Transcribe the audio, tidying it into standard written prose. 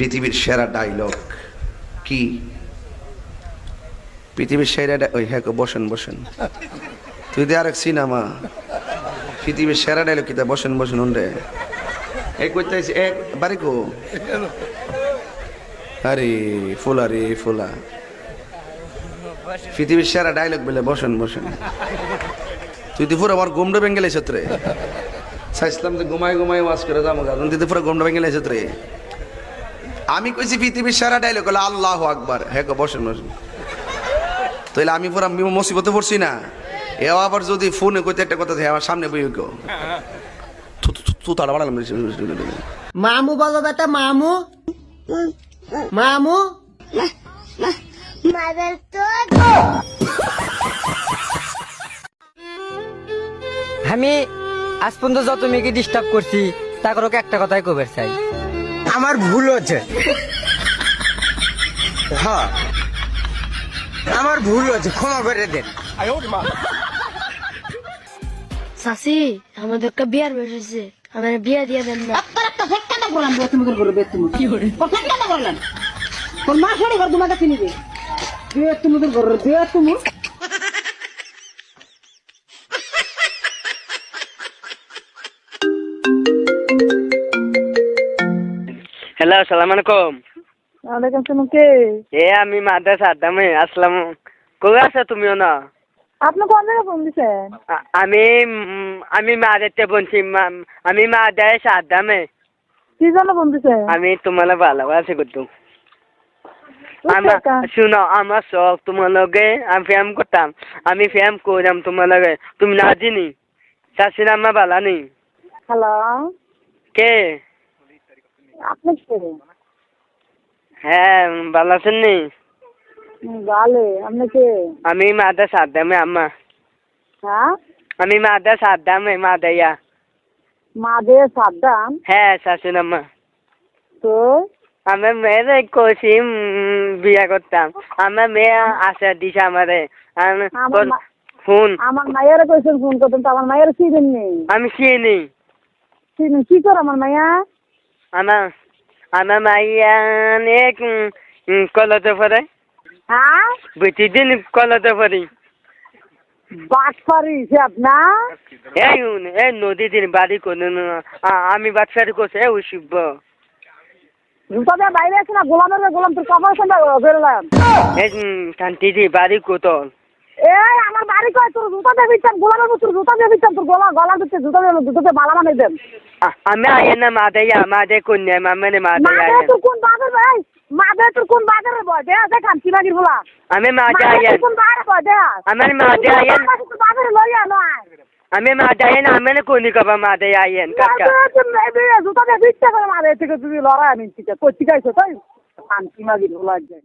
পৃথিবীর সেরা ডায়লগ কি? পৃথিবীর সেরা ওই হ্যাঁ বসেন বসেন, তুই দে আরেক সিনেমা। পৃথিবীর সেরা ডায়লগ কি? বসেন বসেন উন্ডে এই করতে এক বাড়ি কো। আরে ফুলা রে ফুলা, পৃথিবীর সেরা ডায়লগ বলে বসেন বসেন। তুই তো পুরো আমার গোমডো বেঙ্গেল এসে রে, চাইছিলাম যে ঘুমাই ঘুমাই ওয়াজ করে যাবো গান, তুই তো পুরো গোমডো বেঙ্গেল এসে রে। আমি কইছি পৃথিবীর সেরা ডায়লগ হলো আল্লাহু আকবার। হ্যাঁ বসেন বসেন। তাহলে আমি পুরো মুসিবতে পড়ছি না। এও আবার যদি ফোনে কইতে একটা কথা থাকে আমার সামনে বই গো মামু বলো বেটা, মামু মামু আমি আজ পর্যন্ত যত মেয়েকে ডিস্টার্ব করছি তা করে একটা কথাই কবে চাই, আমার ভুল হচ্ছে। হ্যাঁ আমার ভুল হচ্ছে, ক্ষমা করে দেন। চাচি আমাদের একটা বিয়ার বসেছে, আমার বিয়া দিয়ে দেন না। হ্যালো সালাম আলাইকুম। ওয়ালাইকুম সালাম। কে? এ আমি মাদ্রাসা আদামে আসলাম। কবে আছো তুমিও না? আপনি কোন জায়গায় ফোন দিচ্ছেন? আমি মা দেখতে বলছি, আমি মা দেয় সাদামে। কি জন্য ফোন দিচ্ছেন? আমি তোমার ভালোবাসি করতো। শুনো আমার শখ তোমার লগে, আমি ফ্যাম করতাম, আমি ফ্যাম করলাম তোমার লগে, তুমি না জিনি চাষির আমার ভালো নেই। হ্যালো, কে? আপনি কে? হ্যাঁ ভালো আছেন নি? ভালো। আপনি কে? আমি মাদা সাদামে আম্মা। হ্যাঁ আমি মাদা সাদামে মা দেয়া। মাদে সাদ্দাম? হ্যাঁ শাশুন আম্মা। তো আমার মেয়েরে কইছি বিয়া করতাম, আমার মেয়ে আশা দিছে আমারে ফোন। আমার মায়ের কইছেন ফোন করতেন, তো আমার মায়ের চিনেন নেই। আমি চিনি। চিনেন কি করে আমার মাইয়া? আমার মাইয়া অনেক কলতে পড়ে। হ্যাঁ বুঝি দিন কলতে পড়ি। বাটপারি সে আপনার? এই নদী দিন বাড়ি করে আমি বাচ্চারি করছি এ শিব। জুতা দিয়ে বাইরে আছে না, গোলামের গোলাম তোর কপাল সন্ধ্যা বেরোলাম। এই শান্তি দি বাড়ি কোতল। এই আমার বাড়ি কয়, তোর জুতা দিয়ে বিচ্ছাম, গোলামের তোর জুতা দিয়ে বিচ্ছাম, তোর গলা দিচ্ছে জুতা দিয়ে বালা বানাই দেন। আমি আইন না মা দেয়া, মা দে কন্যা মামে মা দেয়া। তোর কোন বাজার ভাই? মাদে তোর কোন বাজারে বয় দে দেখান কি লাগির বলা। আমি মা দে আইন। কোন বাজারে বয় দে? আমার মা দে আইন। বাজারে লইয়া নয়। আমি মা দে আইন, আমি কোনি কবা মা দে আইন কাকা। জুতা দিয়ে বিচ্ছা করে মারে থেকে তুমি লড়াই আমি ঠিক আছে কই ঠিক আছে তাই শান্তি লাগির বলা যায়।